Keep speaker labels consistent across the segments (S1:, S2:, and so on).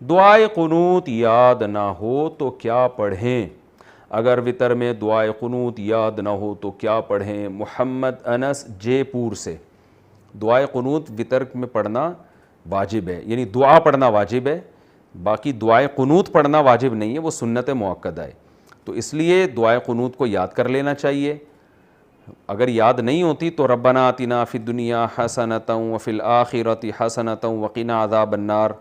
S1: دعائے قنوت یاد نہ ہو تو کیا پڑھیں؟ اگر وطر میں دعائے قنوت یاد نہ ہو تو کیا پڑھیں؟ محمد انس جے پور سے۔ دعائے قنوت وطر میں پڑھنا واجب ہے، یعنی دعا پڑھنا واجب ہے، باقی دعائے قنوت پڑھنا واجب نہیں ہے، وہ سنت مؤکدہ ہے۔ تو اس لیے دعائے قنوت کو یاد کر لینا چاہیے۔ اگر یاد نہیں ہوتی تو ربنا آتنا فی الدنیا حسنۃ وفی الآخرۃ حسنۃ وقنا عذاب النار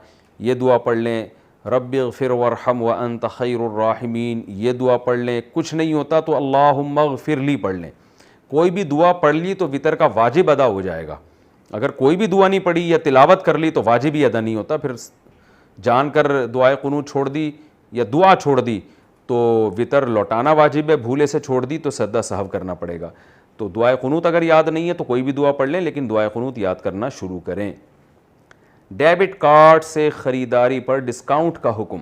S1: یہ دعا پڑھ لیں۔ رب اغفر وارحم وانت خیر الراحمین یہ دعا پڑھ لیں۔ کچھ نہیں ہوتا تو اللہم اغفر لی پڑھ لیں۔ کوئی بھی دعا پڑھ لی تو وطر کا واجب ادا ہو جائے گا۔ اگر کوئی بھی دعا نہیں پڑھی یا تلاوت کر لی تو واجب ہی ادا نہیں ہوتا، پھر جان کر دعائے قنوت چھوڑ دی یا دعا چھوڑ دی تو وطر لوٹانا واجب ہے، بھولے سے چھوڑ دی تو سجدہ سہو کرنا پڑے گا۔ تو دعائے قنوت اگر یاد نہیں ہے تو کوئی بھی دعا پڑھ لیں، لیکن دعائے قنوت یاد کرنا شروع کریں۔ ڈیبٹ کارڈ سے خریداری پر ڈسکاؤنٹ کا حکم۔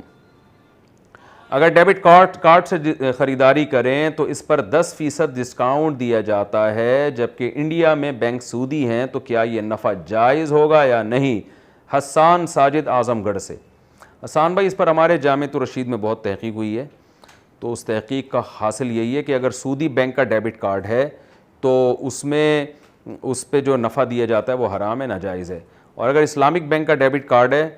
S1: اگر ڈیبٹ کارڈ سے خریداری کریں تو اس پر 10% ڈسکاؤنٹ دیا جاتا ہے، جبکہ انڈیا میں بینک سودی ہیں، تو کیا یہ نفع جائز ہوگا یا نہیں؟ حسان ساجد اعظم گڑھ سے۔ حسان بھائی، اس پر ہمارے جامعۃ الرشید میں بہت تحقیق ہوئی ہے، تو اس تحقیق کا حاصل یہی ہے کہ اگر سودی بینک کا ڈیبٹ کارڈ ہے تو اس پہ جو نفع دیا جاتا ہے وہ حرام ہے، ناجائز ہے، اور اگر اسلامک بینک کا ڈیبٹ کارڈ ہے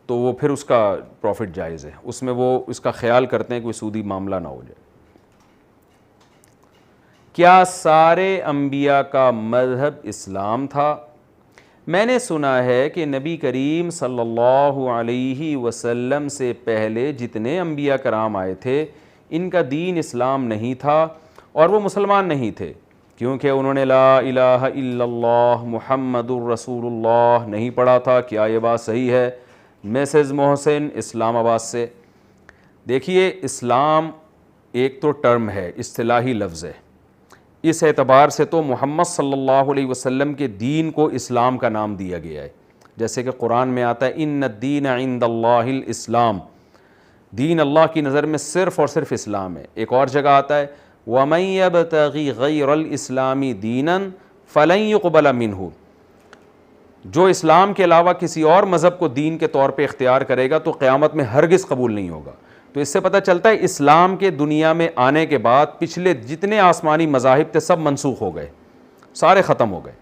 S1: تو وہ پھر اس کا پروفٹ جائز ہے، اس میں وہ اس کا خیال کرتے ہیں کہ کوئی سودی معاملہ نہ ہو جائے۔ کیا سارے انبیاء کا مذہب اسلام تھا؟ میں نے سنا ہے کہ نبی کریم صلی اللہ علیہ وسلم سے پہلے جتنے انبیاء کرام آئے تھے ان کا دین اسلام نہیں تھا اور وہ مسلمان نہیں تھے، کیونکہ انہوں نے لا الہ الا اللہ محمد الرسول اللہ نہیں پڑھا تھا۔ کیا یہ بات صحیح ہے؟ مسز محسن اسلام آباد سے۔ دیکھیے، اسلام ایک تو ٹرم ہے، اصطلاحی لفظ ہے، اس اعتبار سے تو محمد صلی اللہ علیہ وسلم کے دین کو اسلام کا نام دیا گیا ہے، جیسے کہ قرآن میں آتا ہے ان الدین عند اللہ الاسلام، دین اللہ کی نظر میں صرف اور صرف اسلام ہے۔ ایک اور جگہ آتا ہے وَمَن يَبْتَغِ غَيْرَ الْإِسْلَامِ دِينًا فَلَن يُقْبَلَ مِنْهُ، جو اسلام کے علاوہ کسی اور مذہب کو دین کے طور پہ اختیار کرے گا تو قیامت میں ہرگز قبول نہیں ہوگا۔ تو اس سے پتہ چلتا ہے اسلام کے دنیا میں آنے کے بعد پچھلے جتنے آسمانی مذاہب تھے سب منسوخ ہو گئے، سارے ختم ہو گئے۔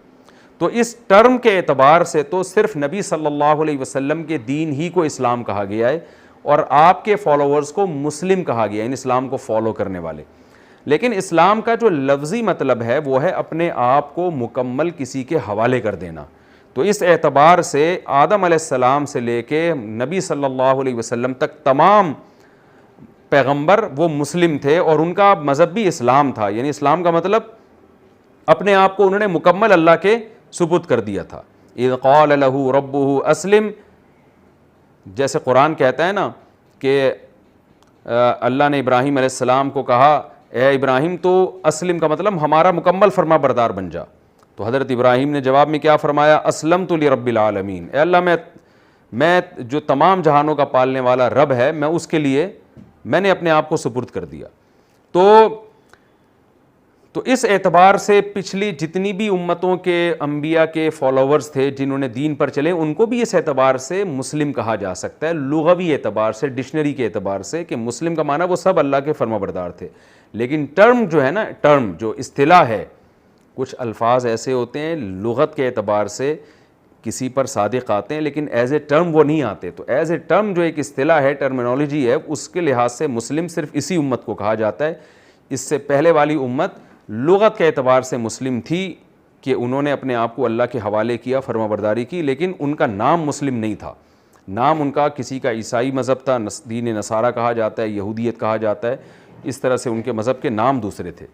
S1: تو اس ٹرم کے اعتبار سے تو صرف نبی صلی اللہ علیہ وسلم کے دین ہی کو اسلام کہا گیا ہے، اور آپ کے فالوورز کو مسلم کہا گیا ہے، ان اسلام کو فالو کرنے والے۔ لیکن اسلام کا جو لفظی مطلب ہے وہ ہے اپنے آپ کو مکمل کسی کے حوالے کر دینا۔ تو اس اعتبار سے آدم علیہ السلام سے لے کے نبی صلی اللہ علیہ وسلم تک تمام پیغمبر وہ مسلم تھے، اور ان کا مذہب بھی اسلام تھا، یعنی اسلام کا مطلب اپنے آپ کو انہوں نے مکمل اللہ کے سپرد کر دیا تھا۔ اذ قال له ربه اسلم، جیسے قرآن کہتا ہے نا کہ اللہ نے ابراہیم علیہ السلام کو کہا اے ابراہیم تو اسلم کا مطلب ہمارا مکمل فرما بردار بن جا، تو حضرت ابراہیم نے جواب میں کیا فرمایا؟ اسلمت لرب العالمین، اے اللہ میں جو تمام جہانوں کا پالنے والا رب ہے میں اس کے لیے میں نے اپنے آپ کو سپرد کر دیا۔ تو اس اعتبار سے پچھلی جتنی بھی امتوں کے انبیاء کے فالوورز تھے جنہوں نے دین پر چلے ان کو بھی اس اعتبار سے مسلم کہا جا سکتا ہے، لغوی اعتبار سے، ڈکشنری کے اعتبار سے، کہ مسلم کا معنی وہ سب اللہ کے فرما بردار تھے۔ لیکن ٹرم جو ہے نا، ٹرم جو اصطلاح ہے، کچھ الفاظ ایسے ہوتے ہیں لغت کے اعتبار سے کسی پر صادق آتے ہیں لیکن ایز اے ٹرم وہ نہیں آتے، تو ایز اے ٹرم جو ایک اصطلاح ہے، ٹرمینالوجی ہے، اس کے لحاظ سے مسلم صرف اسی امت کو کہا جاتا ہے۔ اس سے پہلے والی امت لغت کے اعتبار سے مسلم تھی کہ انہوں نے اپنے آپ کو اللہ کے حوالے کیا، فرما برداری کی، لیکن ان کا نام مسلم نہیں تھا، نام ان کا کسی کا عیسائی مذہب تھا، دین نصارہ کہا جاتا ہے، یہودیت کہا جاتا ہے، اس طرح سے ان کے مذہب کے نام دوسرے تھے۔